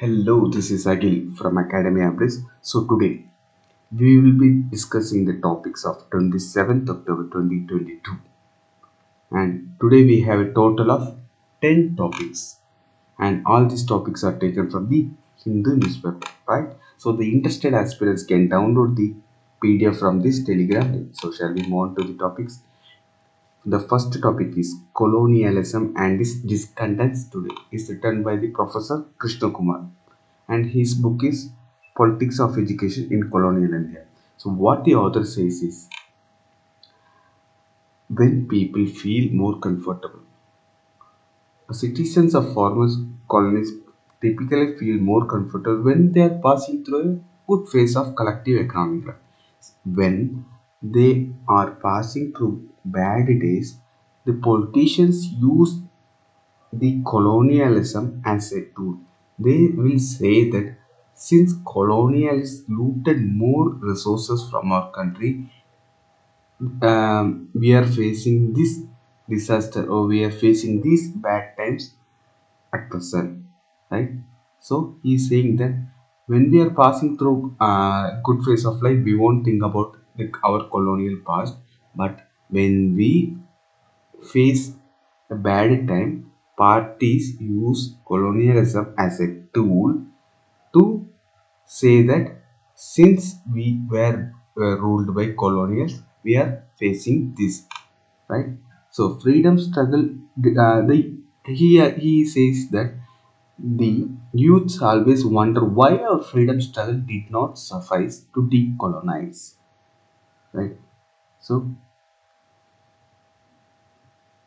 Hello, this is Agil from Academy Bliss. So today we will be discussing the topics of 27th October 2022, and today we have a total of 10 topics, and all these topics are taken from the Hindu newspaper, right? So the interested aspirants can download the PDF from this Telegram link. So shall we move on to the topics? The first topic is colonialism and its discontents today. Is written by the Professor Krishna Kumar, and his book is Politics of Education in Colonial India. So what the author says is, when people feel more comfortable, citizens of former colonies typically feel more comfortable when they are passing through a good phase of collective economic life. When they are passing through bad days, the politicians use the colonialism as a tool. They will say that since colonialists looted more resources from our country, we are facing this disaster or we are facing these bad times at present, right? So he's saying that when we are passing through good phase of life, we won't think about our colonial past, but when we face a bad time, parties use colonialism as a tool to say that since we were ruled by colonials, we are facing this, right? So freedom struggle, he says that the youths always wonder why our freedom struggle did not suffice to decolonize, right? So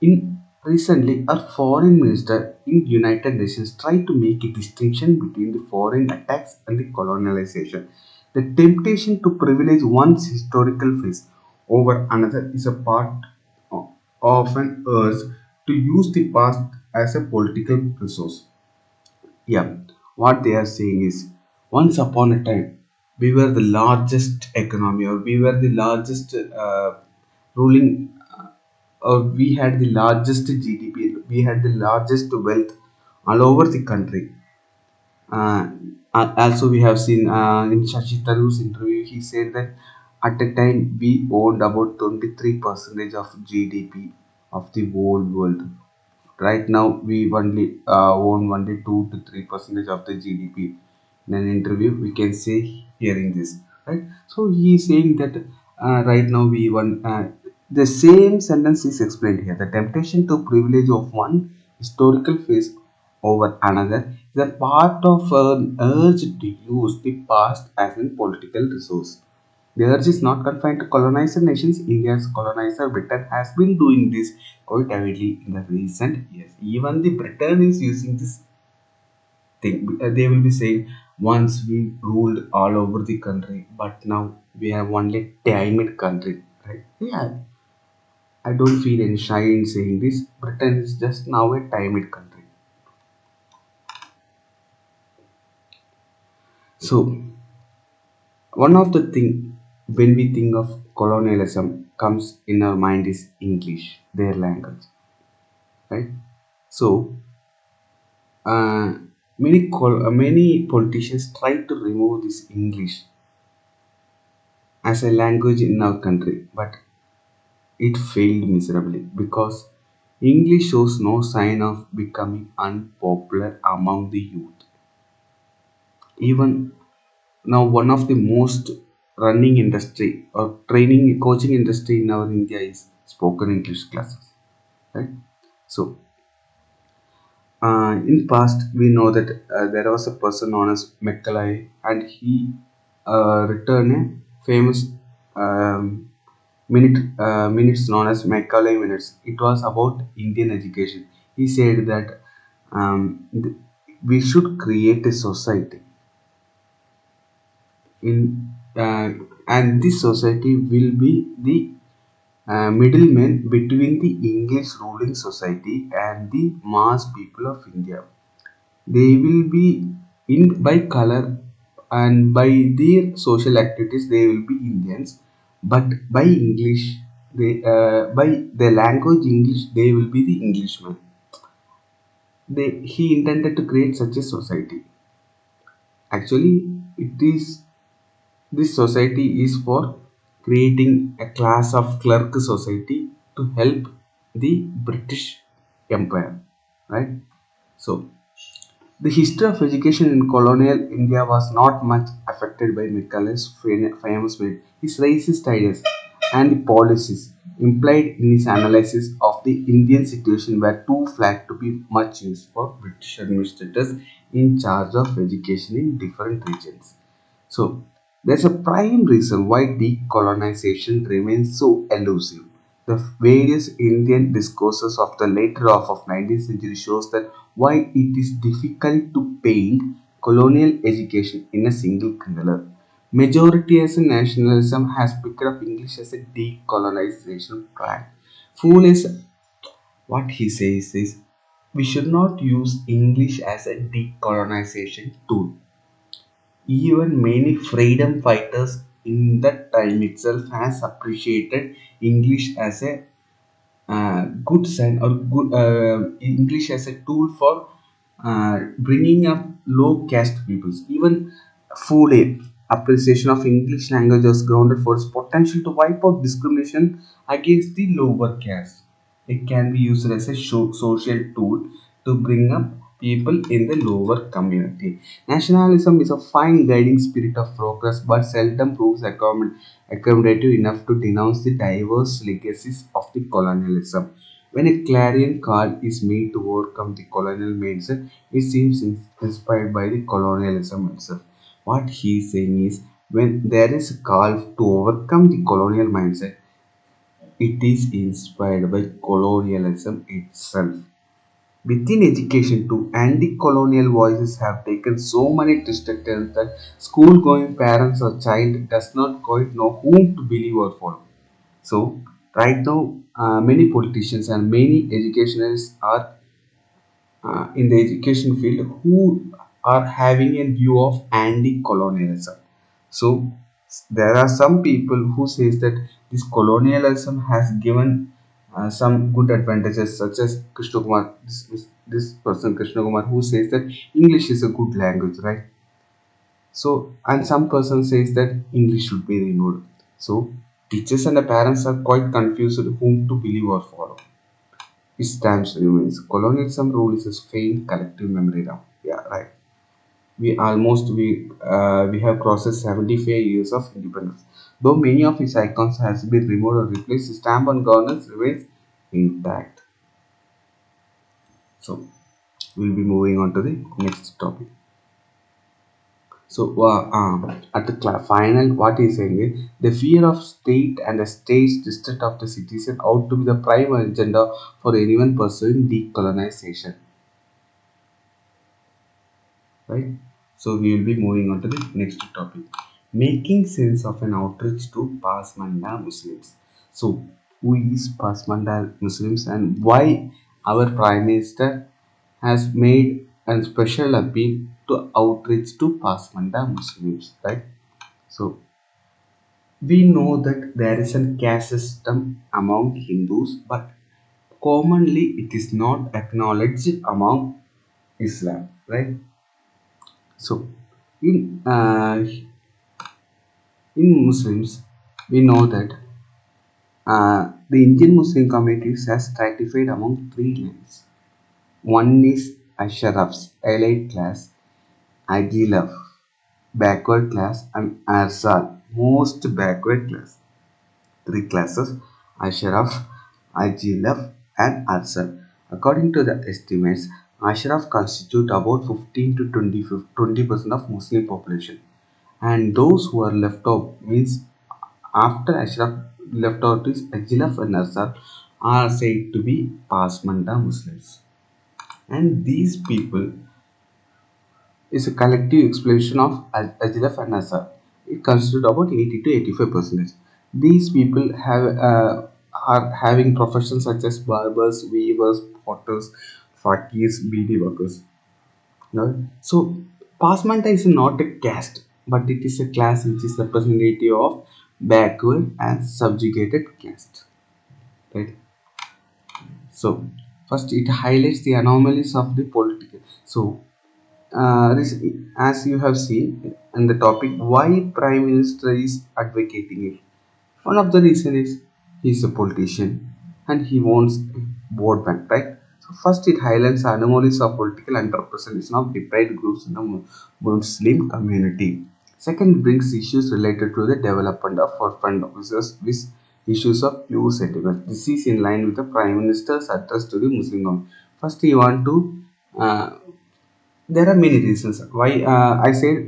in recently, our foreign minister in United Nations tried to make a distinction between the foreign attacks and the colonialization. The temptation to privilege one's historical phase over another is a part of an urge to use the past as a political resource. Yeah, what they are saying is, once upon a time, we were the largest economy, or we were the largest ruling, or we had the largest GDP, we had the largest wealth all over the country. Uh, Also, we have seen in Shashi Tharoor's interview, he said that at a time we owned about 23% of GDP of the whole world. Right now, we only own only 2 to 3% of the GDP. In an interview, we can say hearing this, right? So he is saying that right now we want the same sentence is explained here. The temptation to privilege of one historical phase over another is a part of an urge to use the past as a political resource. The urge is not confined to colonizer nations. India's colonizer Britain has been doing this quite avidly in the recent years. Even the Britain is using this thing. They will be saying once we ruled all over the country, but now we have only timid country, right? Yeah, I don't feel any shy in saying this. Britain is just now a timid country. So one of the thing when we think of colonialism comes in our mind is English, their language, right? So uh, many politicians try to remove this English as a language in our country, but it failed miserably because English shows no sign of becoming unpopular among the youth. Even now, one of the most running industry or training coaching industry in our India is spoken English classes, right? So in past, we know that there was a person known as Macaulay, and he written a famous minutes known as Macaulay minutes. It was about Indian education. He said that we should create a society in and this society will be the middleman between the English ruling society and the mass people of India. They will be in by color and by their social activities they will be Indians, but by English they by the language English they will be the Englishmen. He intended to create such a society. Actually, it is this society is for creating a class of clerk society to help the British Empire, right? So the history of education in colonial India was not much affected by Macaulay's famous work. His racist ideas and the policies implied in his analysis of the Indian situation were too flat to be much use for British administrators in charge of education in different regions. So, there's a prime reason why decolonization remains so elusive. The various Indian discourses of the later half of 19th century shows that why it is difficult to paint colonial education in a single color. Majority as a nationalism has picked up English as a decolonization plan. Fool is what he says is we should not use English as a decolonization tool. Even many freedom fighters in that time itself has appreciated English as a good sign or good English as a tool for bringing up low caste peoples. Even Fule appreciation of English language was grounded for its potential to wipe out discrimination against the lower caste. It can be used as a social tool to bring up people in the lower community. Nationalism is a fine guiding spirit of progress but seldom proves accommodative enough to denounce the diverse legacies of the colonialism. When a clarion call is made to overcome the colonial mindset, it seems inspired by the colonialism itself. What he is saying is when there is a call to overcome the colonial mindset, it is inspired by colonialism itself. Within education too, anti-colonial voices have taken so many twisted turns that school-going parents or child does not quite know whom to believe or follow. So, right now, many politicians and many educationalists are in the education field who are having a view of anti-colonialism. So, there are some people who says that this colonialism has given some good advantages, such as Krishna Kumar, this person Krishna Kumar, who says that English is a good language, right? So, and some person says that English should be removed. So, teachers and the parents are quite confused whom to believe or follow. It stands remains. Colonialism rule is a faint collective memory now. Yeah, right. We have crossed 75 years of independence. Though many of its icons has been removed or replaced, the stamp on governance remains intact. So we'll be moving on to the next topic. So at the final, what he's saying is the fear of state and the state's distrust of the citizen ought to be the prime agenda for anyone pursuing decolonization. Right? So we will be moving on to the next topic. Making sense of an outreach to Pasmanda Muslims. So who is Pasmanda Muslims and why our Prime Minister has made a special appeal to outreach to Pasmanda Muslims, right? So we know that there is a caste system among Hindus, but commonly it is not acknowledged among Islam, right? So in in Muslims, we know that the Indian Muslim communities are stratified among three lines. One is Ashrafs, elite class, Agilaf, backward class, and Arsal, most backward class. Three classes: Ashraf, Agilaf, and Arsal. According to the estimates, Ashraf constitute about 15 to 20% of Muslim population, and those who are left out means after Ashraf left out is Ajilaf and Nassar are said to be Pasmanda Muslims. And these people is a collective explanation of Ajilaf and Nassar. It constitutes about 80 to 85%. These people are having professions such as barbers, weavers, potters, fakirs, beedi workers. No? So Pasmanda is not a caste, but it is a class which is representative of backward and subjugated caste. Right? So first it highlights the anomalies of the political. So as you have seen in the topic, why Prime Minister is advocating it. One of the reason is he's a politician and he wants vote bank, right? So first it highlights anomalies of political underrepresentation of deprived groups in the Muslim community. Second brings issues related to the development of orphan officers with issues of pure sentiment. This is in line with the Prime Minister's address to the Muslim community. First he want to uh, there are many reasons why I say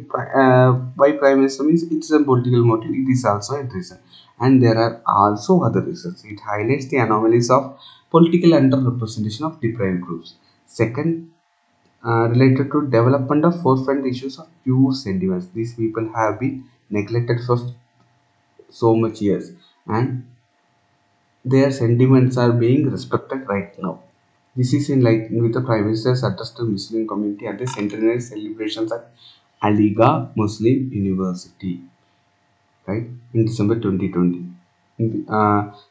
why prime minister means it's a political motive. It is also a reason, and there are also other reasons. It highlights the anomalies of political underrepresentation of deprived groups. Second, related to development of forefront issues of pure sentiments. These people have been neglected for so much years, and their sentiments are being respected right now. This is in line with the Prime Minister's address to Muslim community at the centenary celebrations at Aligarh Muslim University, right, in December 2020.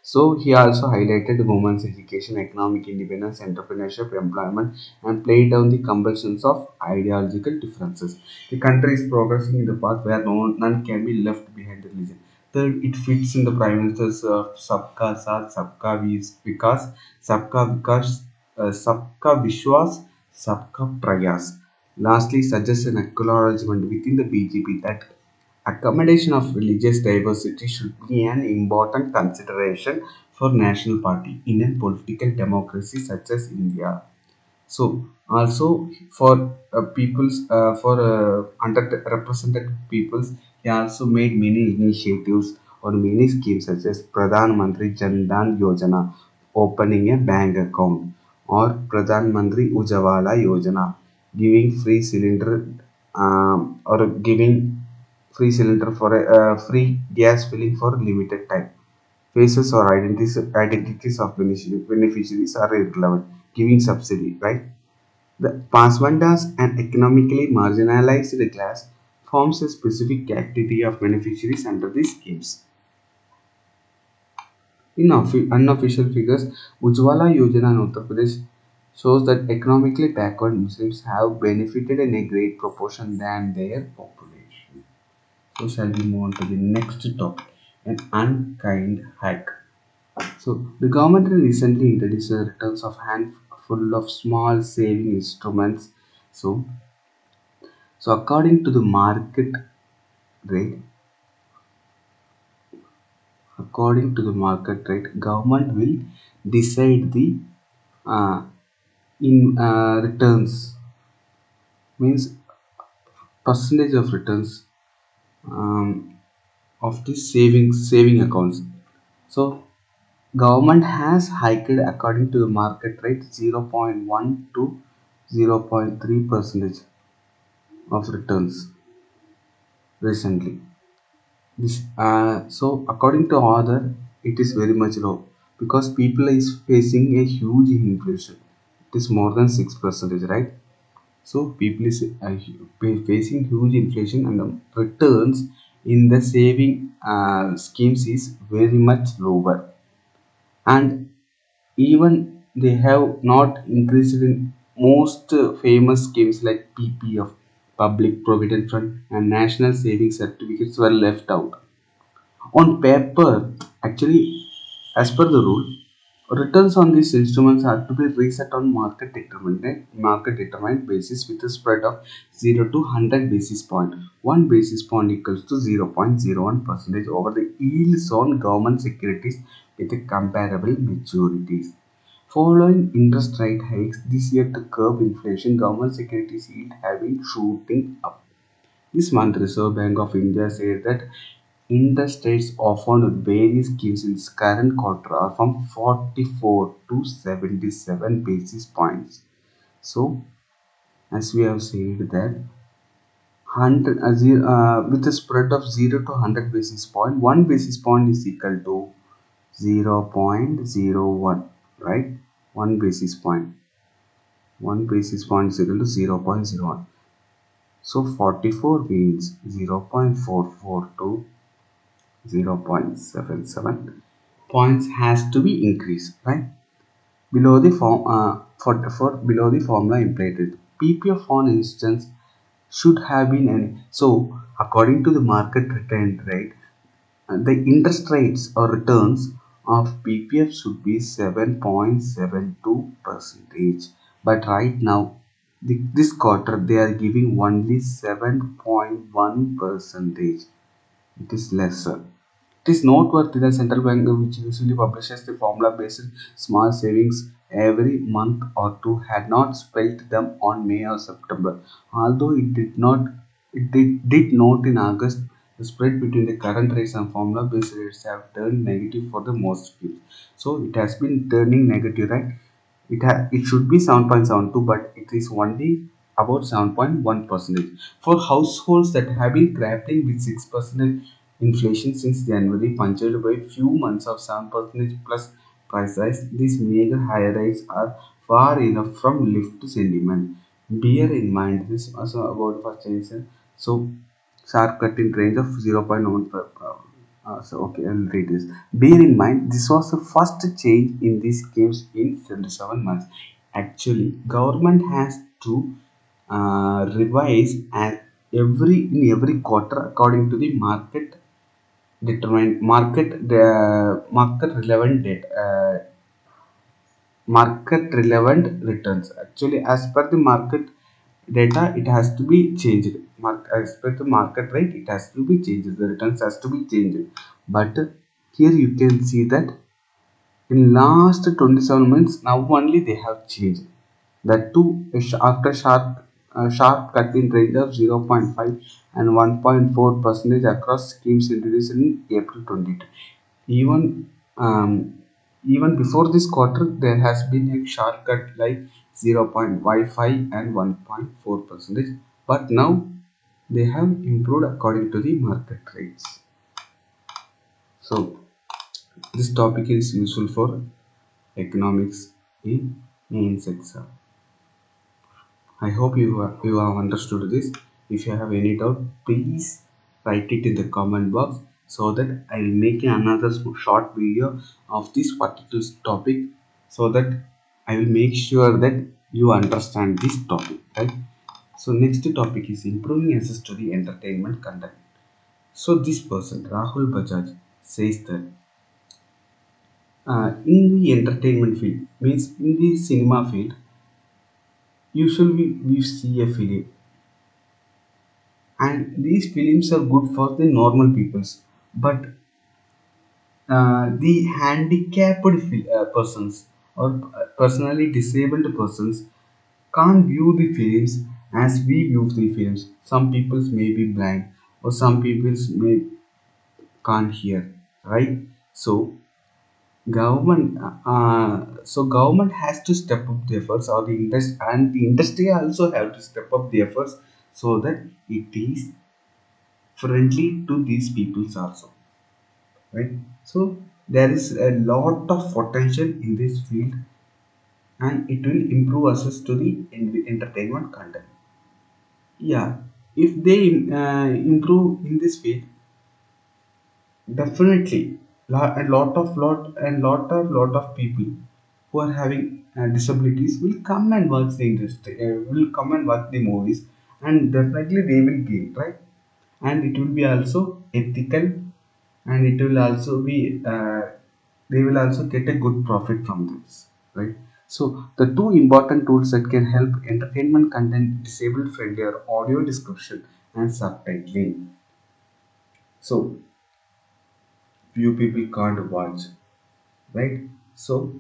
So he also highlighted women's education, economic independence, entrepreneurship, employment, and played down the compulsions of ideological differences. The country is progressing in the path where none can be left behind the religion. Third, it fits in the Prime Minister's Sabka Saath, Sabka Vikas, Sabka Vishwas, Sabka Prayas. Lastly, suggests an acknowledgement within the BJP that accommodation of religious diversity should be an important consideration for national party in a political democracy such as India. So also for peoples for underrepresented peoples, he also made many initiatives or many schemes such as Pradhan Mantri Jan Dhan Yojana, opening a bank account, or Pradhan Mantri Ujjwala Yojana, giving free cylinder or giving free cylinder for a free gas filling for limited time. Faces or identities of beneficiaries are irrelevant, giving subsidy, right? The Paswandas, an economically marginalized class, forms a specific category of beneficiaries under these schemes. In unofficial figures, Ujjwala Yojana in Uttar Pradesh shows that economically backward Muslims have benefited in a great proportion than their population. So shall we move on to the next topic, an unkind hack. So the government recently introduced the returns of handful of small saving instruments. So according to the market rate, government will decide the uh, in returns, means percentage of returns um, of the saving accounts. So government has hiked according to the market rate 0.1 to 0.3 percentage of returns recently. This so according to other, it is very much low because people is facing a huge inflation. It is more than 6%, right? So people is facing huge inflation, and the returns in the saving schemes is very much lower, and even they have not increased in most famous schemes like PPF, Public Provident Fund, and National Savings Certificates were left out. On paper, actually, as per the rule, returns on these instruments are to be reset on market determined basis with a spread of 0 to 100 basis point. 1 basis point equals to 0.01 percentage over the yields on government securities with a comparable maturities. Following interest rate hikes this year to curb inflation, government securities yield have been shooting up. This month, Reserve Bank of India said that interest rates offered with various schemes in this current quarter are from 44 to 77 basis points. So, as we have said that 100 with a spread of 0 to 100 basis point, 1 basis point is equal to 0.01, right? 1 basis point. 1 basis point is equal to 0.01. So 44 means 0.44 to 0.77 points has to be increased, right? Below the form for below the formula implemented. PPF, for instance, should have been any. So according to the market return rate, the interest rates or returns of PPF should be 7.72 percentage, but right now this quarter they are giving only 7.1 percentage. It is lesser. It is noteworthy that central bank, which usually publishes the formula-based small savings every month or two, had not spelt them on May or September. Although it did note in August, the spread between the current rates and formula-based rates have turned negative for the most fields. So it has been turning negative, right? It should be 7.72, but it is only about 7.1 percentage. For households that have been grappling with 6% inflation since January, punctured by few months of 7% plus price rise, these major higher rates are far enough from lift sentiment. Bear in mind this also about purchase. So sharp cut in range of 0.1 per. So okay, I'll read this. Bear in mind, this was the first change in these schemes in 77 months. Actually, government has to revise and every quarter according to the market relevant data, market relevant returns. Actually, as per the market data, it has to be changed. As per the market rate, it has to be changed, the returns has to be changed. But here you can see that in last 27 months now only they have changed. That too after sharp cut in range of 0.5 and 1.4 percentage across schemes introduced in April 22. Even um, even before this quarter, there has been a sharp cut like 0.55 and 1.4 percentage. But now they have improved according to the market rates. So this topic is useful for economics in mains exam. I hope you have understood this. If you have any doubt, please write it in the comment box so that I will make another short video of this particular topic, so that I will make sure that you understand this topic, right? So next topic is improving access to the entertainment content. So this person Rahul Bajaj says that in the entertainment field, means in the cinema field, usually we see a film, and these films are good for the normal peoples, but the handicapped persons or personally disabled persons can't view the films as we view the films. Some peoples may be blind, or some peoples may can't hear, right? So government has to step up the efforts, or the industry also have to step up the efforts, so that it is friendly to these peoples also, right? So there is a lot of potential in this field, and it will improve access to the entertainment content. Yeah, if they improve in this field, definitely a lot of people who are having disabilities will come and watch the industry, will come and watch the movies, and definitely they will gain, right? And it will be also ethical, and it will also be they will also get a good profit from this, right? So the two important tools that can help entertainment content disabled friendly are audio description and subtitling. So few people can't watch, right? So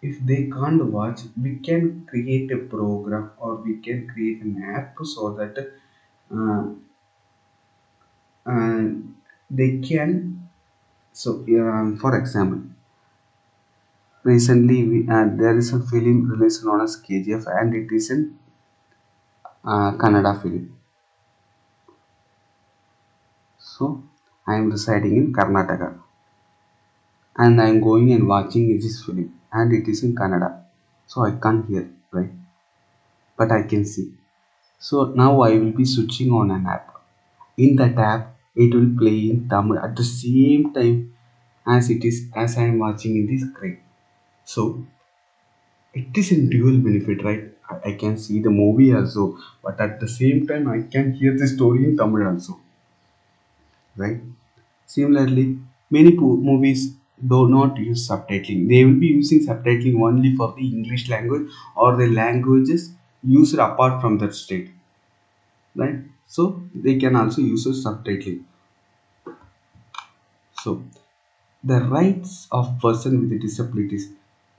if they can't watch, we can create a program, or we can create an app so that uh, uh, they can. So for example, recently there is a film released known as KGF, and it is in Kannada film. So I am residing in Karnataka, and I am going and watching this film, and it is in Kannada, so I can't hear, right? But I can see. So now I will be switching on an app. In that app, it will play in Tamil at the same time as I am watching in the screen. So it is a dual benefit, right? I can see the movie also, but at the same time I can hear the story in Tamil also, right? Similarly, many movies do not use subtitling. They will be using subtitling only for the English language or the languages used apart from that state, right? So they can also use a subtitling. So the Rights of Person with Disabilities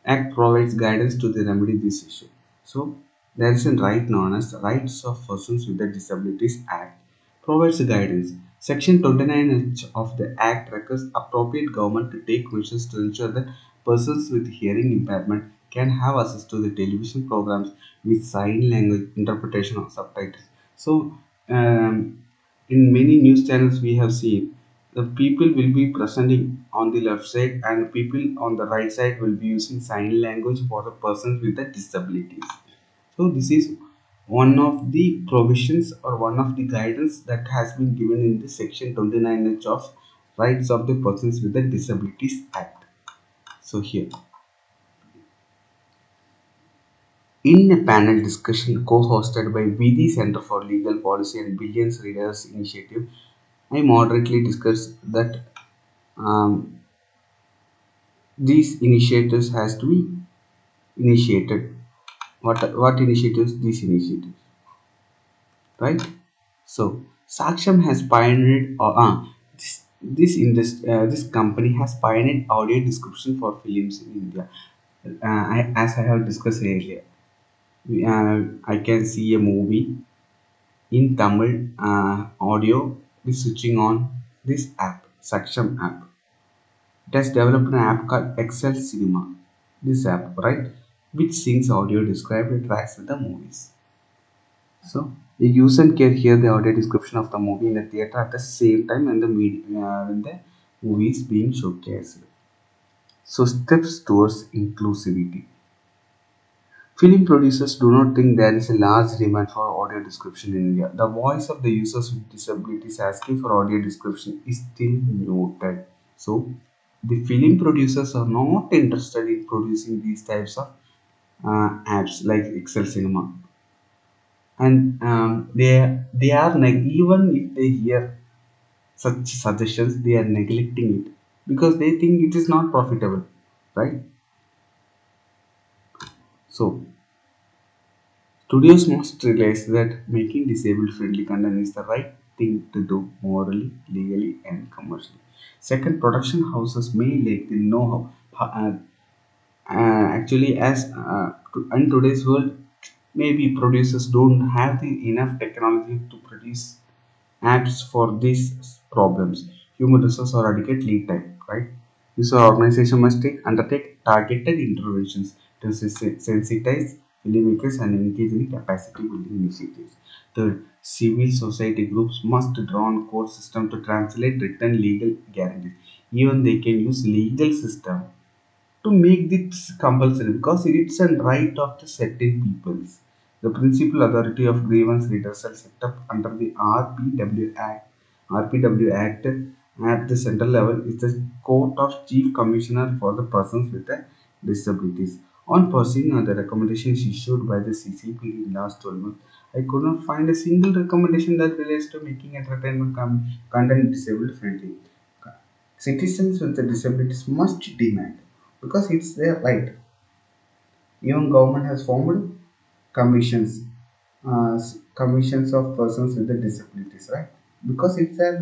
Act provides guidance to the remedy this issue. So there is a right known as Rights of Persons with Disabilities Act provides guidance. Section 29H of the Act requires appropriate government to take measures to ensure that persons with hearing impairment can have access to the television programs with sign language interpretation or subtitles. So in many news channels we have seen the people will be presenting on the left side and people on the right side will be using sign language for the persons with the disabilities. So this is one of the provisions or one of the guidance that has been given in the section 29H of Rights of the Persons with the Disabilities Act. So here, in a panel discussion co-hosted by VD Center for Legal Policy and Billions Readers Initiative, I moderately discussed that um, these initiatives has to be initiated. What initiatives? These initiatives, right? So Saksham has pioneered, this company has pioneered audio description for films in India. As I have discussed earlier, I can see a movie in Tamil audio by switching on this app, Saksham app. It has developed an app called Excel Cinema. This app, right, which syncs audio described tracks with the movies. So the user can hear the audio description of the movie in the theater at the same time when the movie is being showcased. So steps towards inclusivity. Film producers do not think there is a large demand for audio description in India. The voice of the users with disabilities asking for audio description is still noted. So the film producers are not interested in producing these types of apps like Excel Cinema, and they are even if they hear such suggestions, they are neglecting it because they think it is not profitable, right? So studios must realize that making disabled friendly content is the right thing to do morally, legally, and commercially. Second, production houses may lack the know how. Actually, as in today's world, maybe producers don't have the enough technology to produce apps for these problems. Human resource or adequate lead time, right? User organization must undertake targeted interventions to sensitize filmmakers and engage in capacity building initiatives. Third, civil society groups must draw on court system to translate written legal guarantees. Even they can use legal system to make this compulsory because it's a right of the certain peoples. The principal authority of grievance redressal set up under the RPW Act at the central level is the Court of Chief Commissioner for the Persons with the Disabilities. On pursuing the recommendations issued by the CCP in last 12 months, I could not find a single recommendation that relates to making entertainment content disabled friendly. Citizens with the disabilities must demand because it's their right. Even government has formed commissions, commissions of persons with the disabilities, right? Because it's their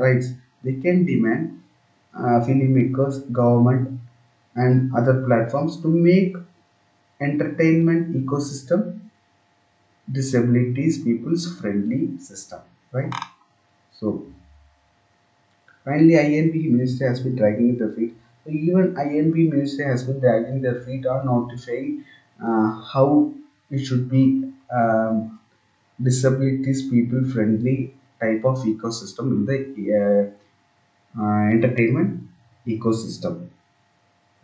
rights. They can demand filmmakers, government, and other platforms to make entertainment ecosystem disabilities people's friendly system, right? So finally, INB ministry has been dragging their feet. So even INB ministry has been dragging their feet on notifying how it should be disabilities people friendly type of ecosystem in the entertainment ecosystem,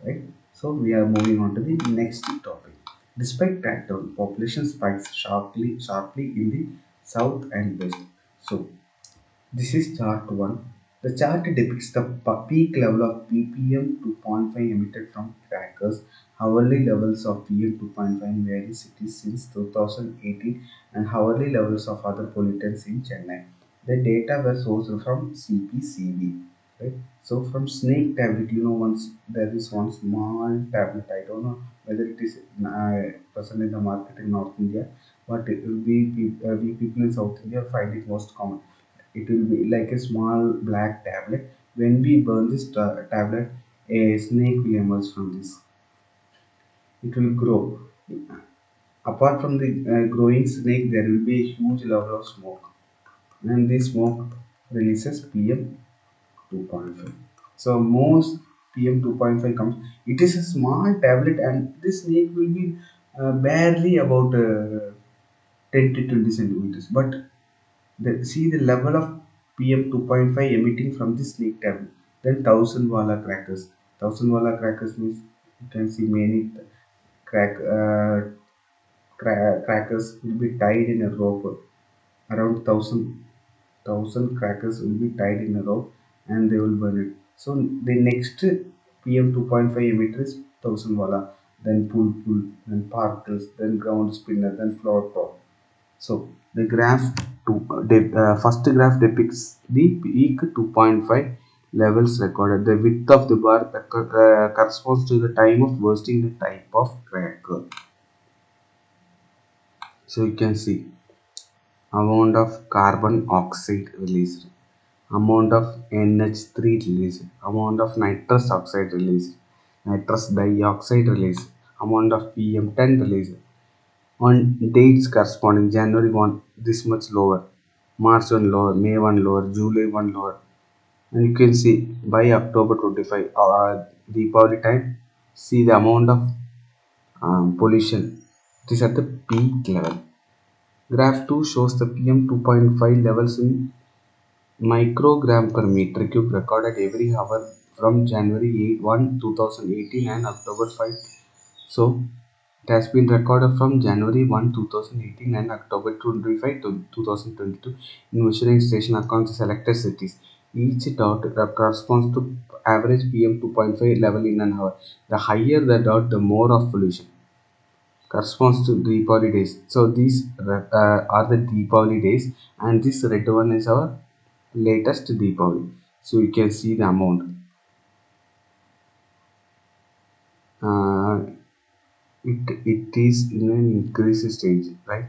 right? So we are moving on to the next topic. Despite crackdown, population spikes sharply in the south and west. So this is chart one. The chart depicts the peak level of ppm 2.5 emitted from crackers. Hourly levels of PM 2.5 in various cities since 2018 and hourly levels of other pollutants in Chennai. The data were sourced from CPCB. Right? So from snake tablet, once there is one small tablet. I don't know whether it is present in the market in North India, but we people in South India find it most common. It will be like a small black tablet. When we burn this tablet, a snake will emerge from this. It will grow. Apart from the growing snake, there will be a huge level of smoke, and this smoke releases PM 2.5. So most PM 2.5 comes. It is a small tablet, and this snake will be barely about 10 to 20 centimeters. But see the level of PM 2.5 emitting from the snake tablet. Then thousand wala crackers. Thousand wala crackers means you can see many crackers will be tied in a rope. Around thousand crackers will be tied in a rope and they will burn it. So the next PM 2.5 emitter is thousand wala, then pool, then particles, then ground spinner, then flower pot. So the first graph depicts the peak 2.5 levels recorded. The width of the bar corresponds to the time of bursting the type of cracker. So you can see amount of carbon oxide released, amount of NH3 released, amount of nitrous oxide released, nitrous dioxide released, amount of PM10 released. On dates corresponding, January 1 this much lower, March 1 lower, May 1 lower, July 1 lower. And you can see by October 25, Deepavali time, see the amount of pollution. It is at the peak level. Graph 2 shows the PM 2.5 levels in microgram per meter cube recorded every hour from January 1, 2018 and October 5. So it has been recorded from January 1, 2018 and October 25, 2022 in measuring station across selected cities. Each dot corresponds to average PM 2.5 level in an hour. The higher the dot, the more of pollution corresponds to Deepavali days. So these are the Deepavali days, and this red one is our latest Deepavali. So you can see the amount. Uh, it is in an increase stage, right?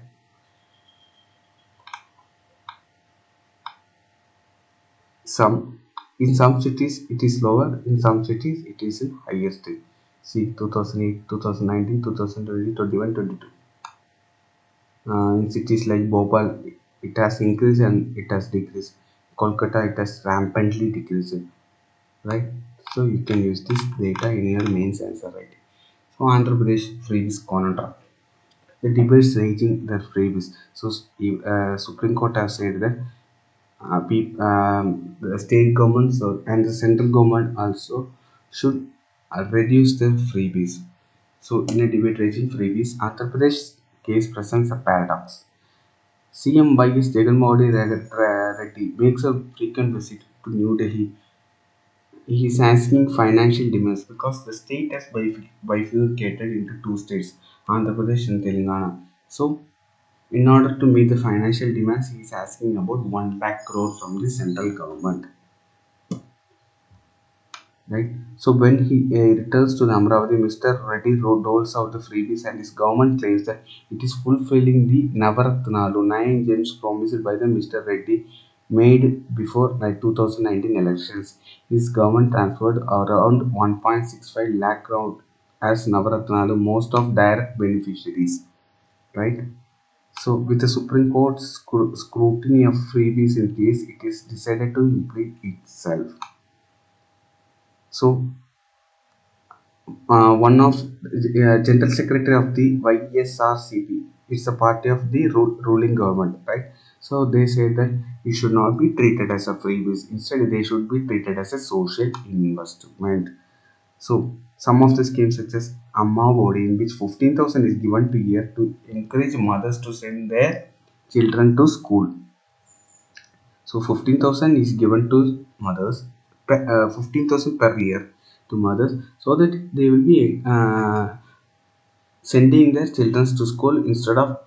Some in some cities it is lower, in some cities it is in higher stage. See 2008, 2019, 2020, 21, 22. In cities like Bhopal, it has increased and it has decreased. Kolkata, it has rampantly decreased, right? So you can use this data in your main answer, right? So Andhra Pradesh freebies conundrum. The debates raging the freebies. So Supreme Court has said that the state governments and the central government also should reduce the freebies. So in a debate raging freebies, Andhra Pradesh case presents a paradox. CM YS Reddy makes a frequent visit to New Delhi. He is asking financial demands because the state has bifurcated into two states, Andhra Pradesh and Telangana. So, in order to meet the financial demands, he is asking about 1 lakh crore from the central government. Right? So, when he returns to the Amravati, Mr. Reddy doles out the freebies and his government claims that it is fulfilling the Navaratnalu 9 gems promised by the Mr. Reddy made before like 2019 elections. His government transferred around 1.65 lakh crore as Navaratnalu, most of direct beneficiaries. Right? So, with the Supreme Court scrutiny of freebies in case it is decided to implement itself. So, one of General Secretary of the YSRCP. It's a party of the ruling government, right? So they say that it should not be treated as a freebies. Instead, they should be treated as a social investment. So some of the schemes such as Amma Body, in which 15,000 is given to year to encourage mothers to send their children to school. So 15,000 is given to mothers, 15,000 per year to mothers, so that they will be sending their children to school instead of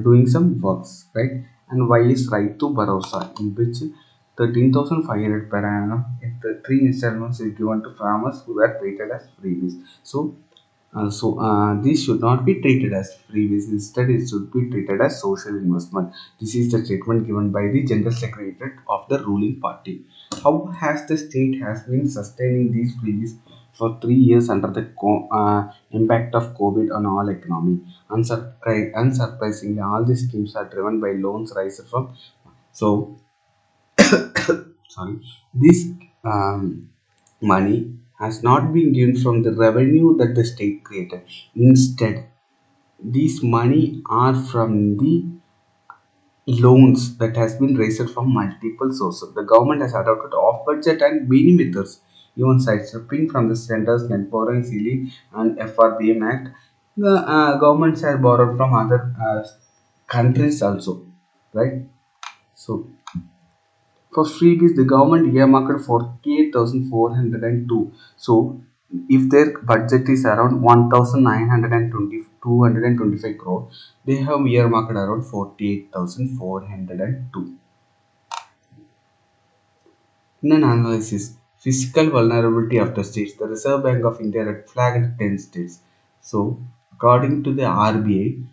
doing some works, right? And why is right to Barosa, in which 13,500 per annum if the three installments is given to farmers who are treated as freebies. This should not be treated as freebies. Instead, it should be treated as social investment. This is the statement given by the General Secretary of the ruling party. How has the state has been sustaining these freebies for 3 years under the impact of COVID on all economy? Unsurprisingly, all these schemes are driven by loans raised from so sorry this money has not been given from the revenue that the state created. Instead, these money are from the loans that has been raised from multiple sources. The government has adopted off-budget and many methods, even sidestepping from the center's net borrowing ceiling and FRBM Act. The governments have borrowed from other countries also, right? So for freebies, the government earmarked 48,402. So, if their budget is around 1,920 crore, they have earmarked around 48,402. In an analysis, fiscal vulnerability of the states, the Reserve Bank of India had flagged 10 states. So, according to the RBI,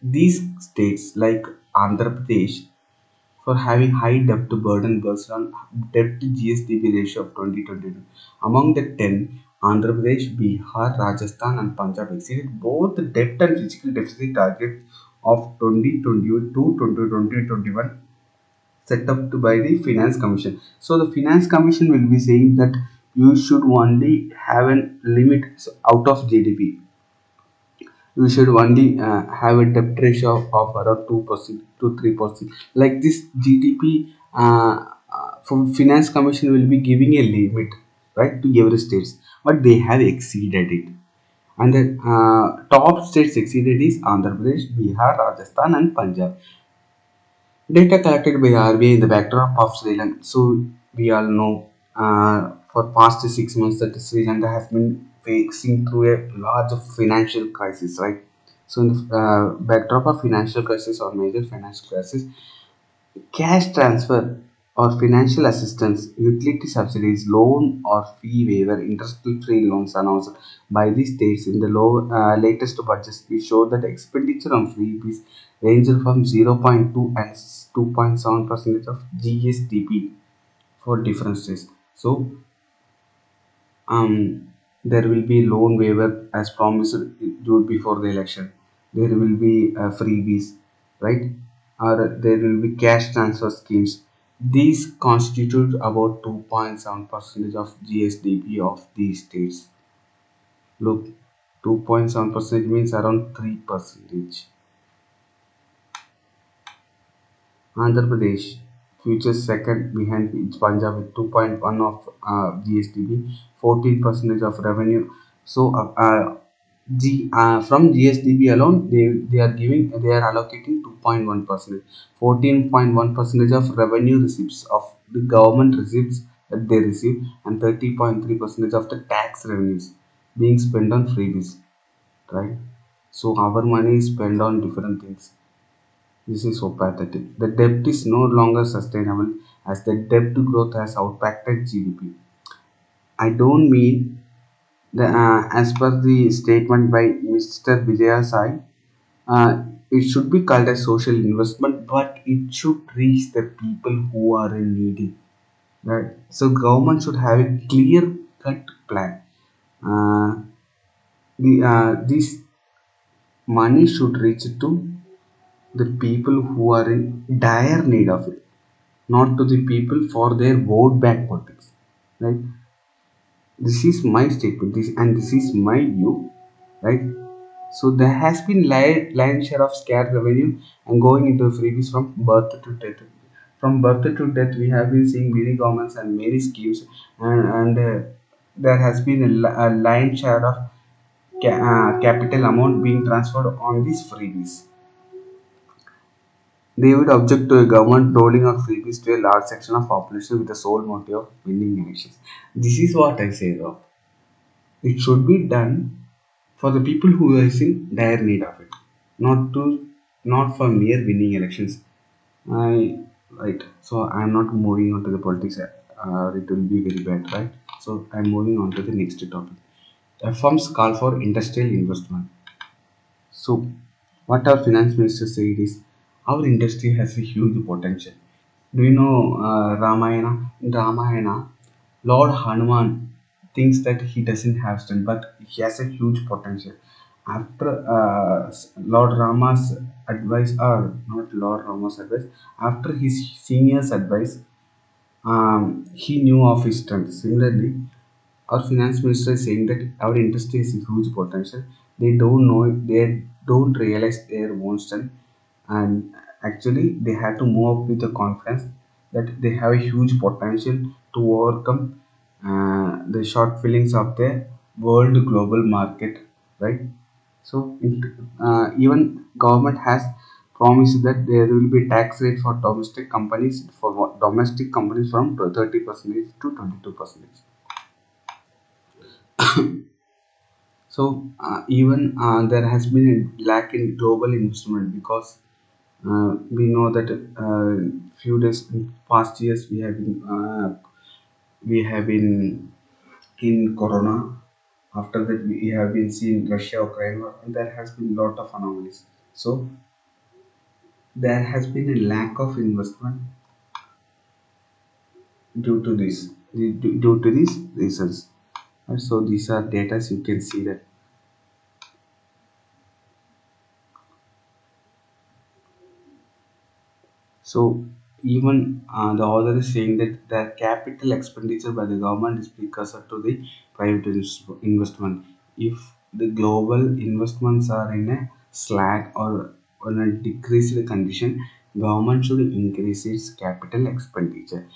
these states like Andhra Pradesh for having high debt burden based on debt to GSDP ratio of 2022. Among the 10, Andhra Pradesh, Bihar, Rajasthan, and Punjab exceeded both the debt and physical deficit targets of 2022 2021 set up by the Finance Commission. So, the Finance Commission will be saying that you should only have a limit out of GDP. We should only have a debt ratio of around 2% to 3%. Like this GDP, from Finance Commission will be giving a limit, right, to every states, but they have exceeded it. And the top states exceeded is Andhra Pradesh, Bihar, Rajasthan, and Punjab. Data collected by RBI in the backdrop of Sri Lanka. So we all know for past 6 months that Sri Lanka has been facing through a large financial crisis, right? So in the backdrop of financial crisis or major financial crisis, cash transfer or financial assistance, utility subsidies, loan or fee waiver, interest-free loans announced by the states in the latest budgets, we show that expenditure on freebies ranged from 0.2 and 2.7% of GSDP for different states. So there will be loan waiver as promised due before the election. There will be freebies, right? Or there will be cash transfer schemes. These constitute about 2.7% of GSDP of these states. Look, 2.7% means around 3%. Andhra Pradesh futures second behind its Punjab with 2.1 of GSDP, 14% of revenue. So from GSDP alone, they are allocating 2.1%, 14.1% of revenue receipts of the government receipts that they receive, and 30.3% of the tax revenues being spent on freebies, right? So our money is spent on different things. This is so pathetic. The debt is no longer sustainable as the debt growth has outpaced GDP. I don't mean as per the statement by Mr. Vijaya Sai, it should be called as social investment, but it should reach the people who are in needy. Right? So government should have a clear cut plan. Uh, this money should reach to the people who are in dire need of it, not to the people for their vote bank politics. Right? This is my statement. This is my view. Right? So there has been lion share of scared revenue and going into freebies from birth to death. From birth to death, we have been seeing many governments and many schemes, and there has been a lion share of capital amount being transferred on these freebies. They would object to a government rolling out freebies to a large section of population with the sole motive of winning elections. This is what I say though. It should be done for the people who are in dire need of it, not for mere winning elections. I right. So I'm not moving on to the politics. It will be very bad, right? So I'm moving on to the next topic. Firms call for industrial investment. So, what our finance minister said is our industry has a huge potential. Do you know Ramayana? In Ramayana, Lord Hanuman thinks that he doesn't have strength, but he has a huge potential. After Lord Rama's advice, or not Lord Rama's advice, after his senior's advice, he knew of his strength. Similarly, our finance minister is saying that our industry has a huge potential. They don't know it, they don't realize their own strength, and actually they have to move up with the confidence that they have a huge potential to overcome the short feelings of the world global market, right? So even government has promised that there will be tax rate for domestic companies from 30% to 22%. So even there has been a lack in global investment because we know that few days in past years we have been in Corona. After that, we have been seeing Russia Ukraine war, and there has been lot of anomalies. So there has been a lack of investment due to this due to these reasons. And so these are data you can see that. So even the author is saying that the capital expenditure by the government is precursor to the private investment. If the global investments are in a slack or on a decreased condition, government should increase its capital expenditure.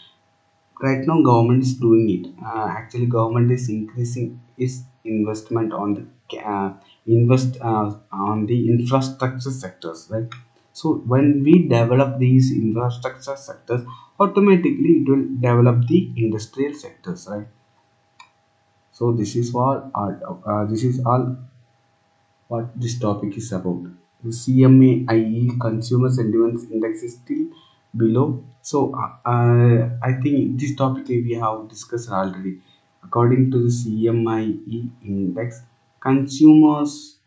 Right now government is doing it. Actually government is increasing its investment on the invest on the infrastructure sectors, right? So when we develop these infrastructure sectors, automatically it will develop the industrial sectors, right? So this is all what this topic is about. The CMAIE Consumer Sentiment Index is still below. So I think this topic we have discussed already. According to the CMIE index, consumers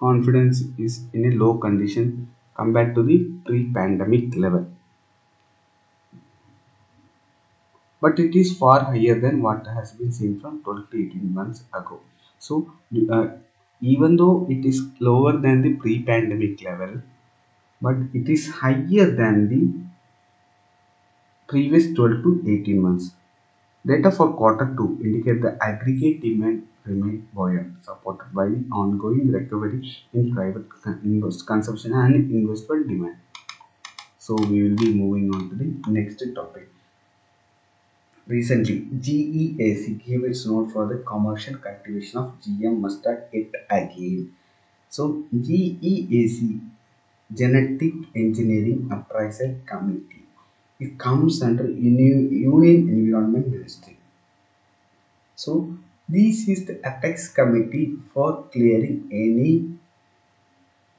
confidence is in a low condition compared to the pre-pandemic level, but it is far higher than what has been seen from 12 to 18 months ago. So, uh, even though it is lower than the pre pandemic level, but it is higher than the previous 12 to 18 months. Data for quarter 2 indicate the aggregate demand remained buoyant, supported by the ongoing recovery in private consumption and investment demand. So, we will be moving on to the next topic. Recently, GEAC gave its note for the commercial cultivation of GM mustard yet again. So, GEAC, Genetic Engineering Appraisal Committee, it comes under Union Environment Ministry. So, this is the apex committee for clearing any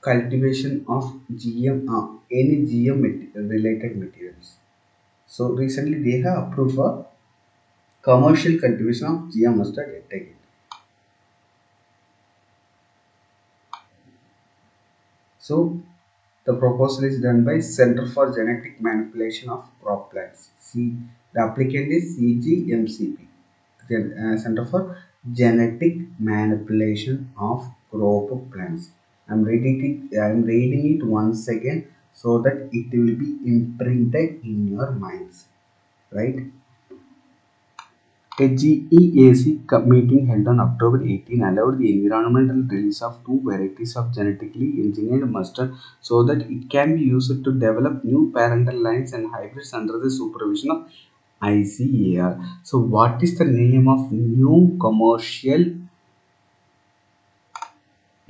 cultivation of GM, any GM related materials. So, recently they have approved for commercial cultivation of GM mustard yet again. So the proposal is done by Center for Genetic Manipulation of Crop Plants. The applicant is CGMCP, Center for Genetic Manipulation of Crop Plants. I'm reading it once again so that it will be imprinted in your minds, right? A GEAC meeting held on October 18 allowed the environmental release of two varieties of genetically engineered mustard so that it can be used to develop new parental lines and hybrids under the supervision of ICAR. So, what is the name of new commercial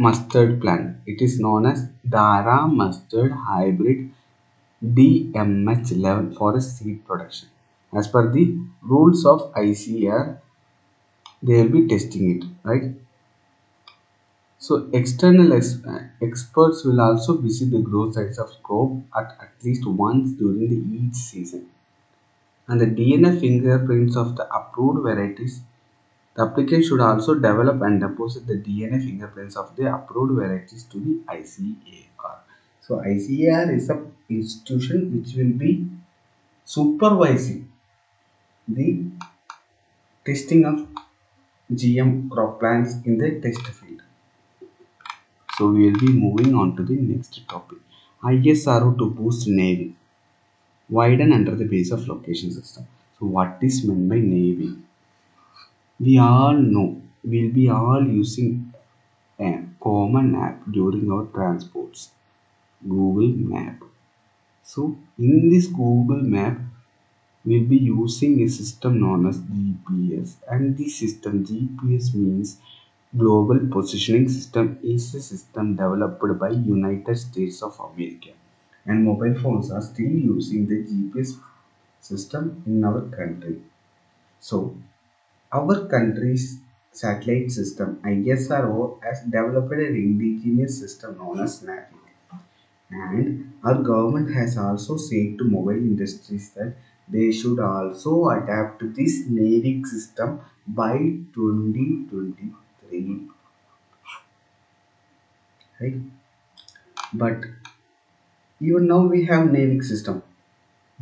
mustard plant. It is known as Dara mustard hybrid DMH11 for a seed production. As per the rules of ICR, they will be testing it, right? So external experts will also visit the growth sites of crop at least once during the each season. And the DNA fingerprints of the approved varieties. The applicant should also develop and deposit the DNA fingerprints of the approved varieties to the ICAR. So ICAR is a institution which will be supervising the testing of GM crop plants in the test field. So we will be moving on to the next topic. ISRO to boost Navy. Widen under the base of location system. So what is meant by Navy? We all know we'll be all using a common app during our transports. Google Map. So in this Google Map, we'll be using a system known as GPS, and this system GPS means Global Positioning System is a system developed by United States of America, and mobile phones are still using the GPS system in our country. So our country's satellite system ISRO has developed an indigenous system known as NAVIC, and our government has also said to mobile industries that they should also adapt to this NAVIC system by 2023, right? But even now we have NAVIC system.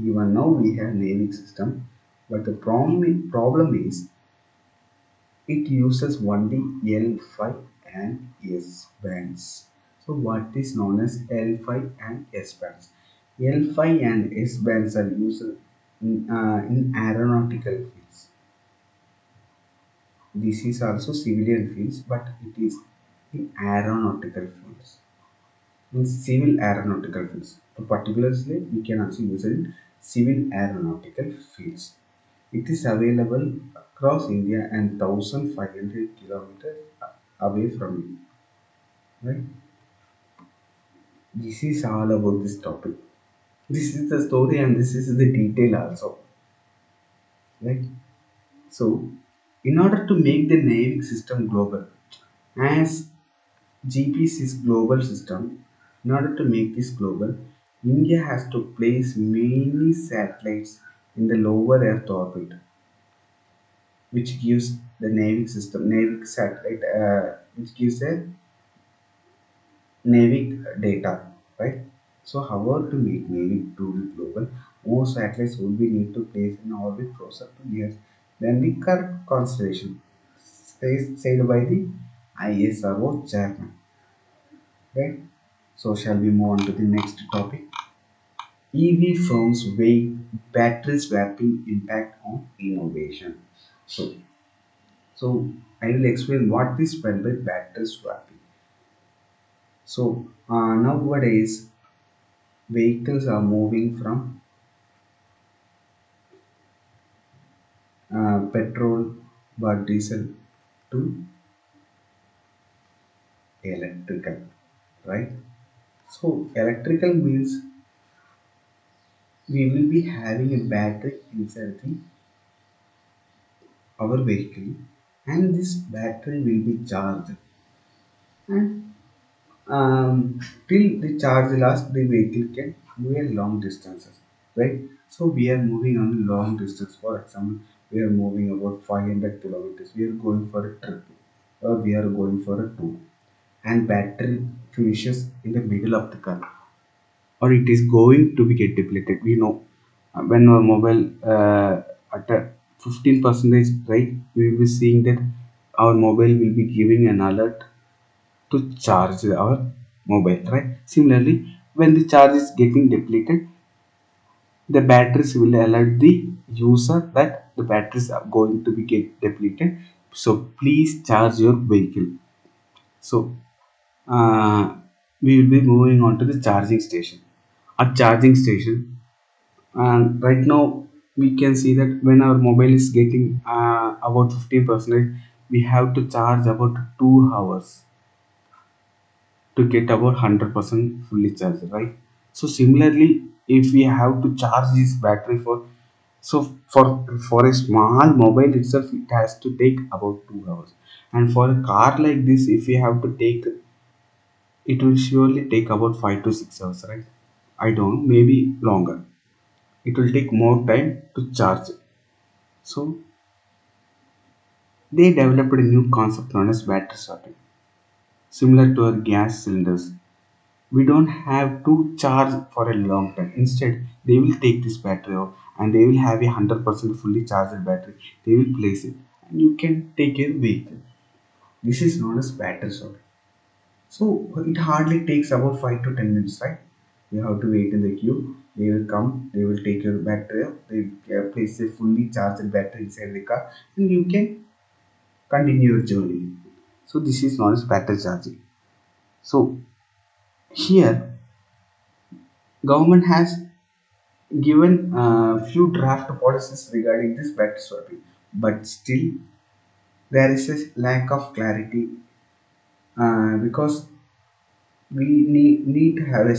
Even now we have NAVIC system, but the problem is it uses only L5 and S bands. So what is known as L5 and S bands? L5 and S bands are used in aeronautical fields. This is also civilian fields, but it is in aeronautical fields. In civil aeronautical fields. So particularly, we can also use it in civil aeronautical fields. It is available across India and 1500 kilometers away from you. Right? This is all about this topic. This is the story and this is the detail also. Right? So, in order to make the navic system global, as GPS is global system, in order to make this global, India has to place many satellites in the lower Earth orbit, which gives the navic system, navic satellite, which gives a navic data, right? So, however, to make navic truly global, more satellites will be need to place in orbit closer to Earth than the current constellation, said by the ISRO chairman, right? So, shall we move on to the next topic? EV firms weigh battery swapping impact on innovation. So, so I will explain what is meant by battery swapping. So nowadays vehicles are moving from petrol or diesel to electrical, right? So electrical means we will be having a battery inside our vehicle, and this battery will be charged, and till the charge lasts, the vehicle can move a long distances, right? So we are moving on a long distance. For example, we are moving about 500 kilometers. We are going for a trip, or we are going for a tour, and battery finishes in the middle of the car, or it is going to be get depleted. We know when our mobile at a 15 percentage, right? We will be seeing that our mobile will be giving an alert to charge our mobile, right? Similarly, when the charge is getting depleted, the batteries will alert the user that the batteries are going to be get depleted, so please charge your vehicle. So uh, we will be moving on to the charging station. At charging station, and right now we can see that when our mobile is getting about 15%, we have to charge about 2 hours, to get about 100% fully charged, right? So similarly, if we have to charge this battery for, so for a small mobile itself, it has to take about 2 hours, and for a car like this, if we have to take, it will surely take about 5 to 6 hours, right? I don't know, maybe longer. It will take more time to charge. So they developed a new concept known as battery swapping, similar to our gas cylinders. We don't have to charge for a long time. Instead, they will take this battery out and they will have a 100% fully charged battery. They will place it and you can take a vehicle. This is known as battery swapping. So it hardly takes about 5 to 10 minutes, right? You have to wait in the queue. They will come, they will take your battery out, they place a fully charged battery inside the car, and you can continue your journey. So this is known as battery charging. So here, government has given a few draft policies regarding this battery swapping, but still there is a lack of clarity, because we need to have a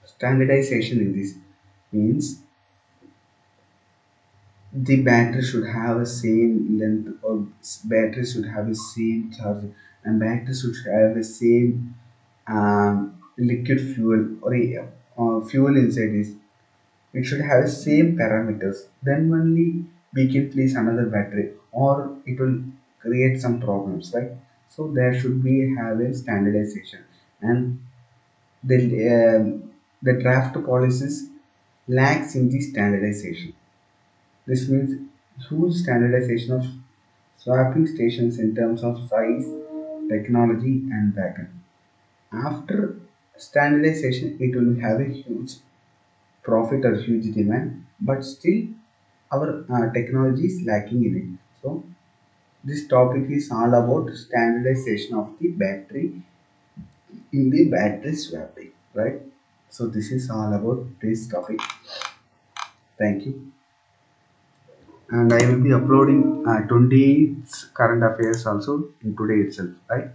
standardization in this. Means the battery should have a same length, or battery should have the same charge, and battery should have the same liquid fuel, or a fuel inside this. It should have same parameters. Then only we can place another battery, or it will create some problems, right? So there should be have a standardization, and the draft policies lacks in the standardization. This means huge standardization of swapping stations in terms of size, technology, and backend. After standardization, it will have a huge profit or huge demand, but still our technology is lacking in it. So this topic is all about standardization of the battery in the battery swapping, right? So this is all about this topic. Thank you. And I will be uploading 20 current affairs also in today itself, right?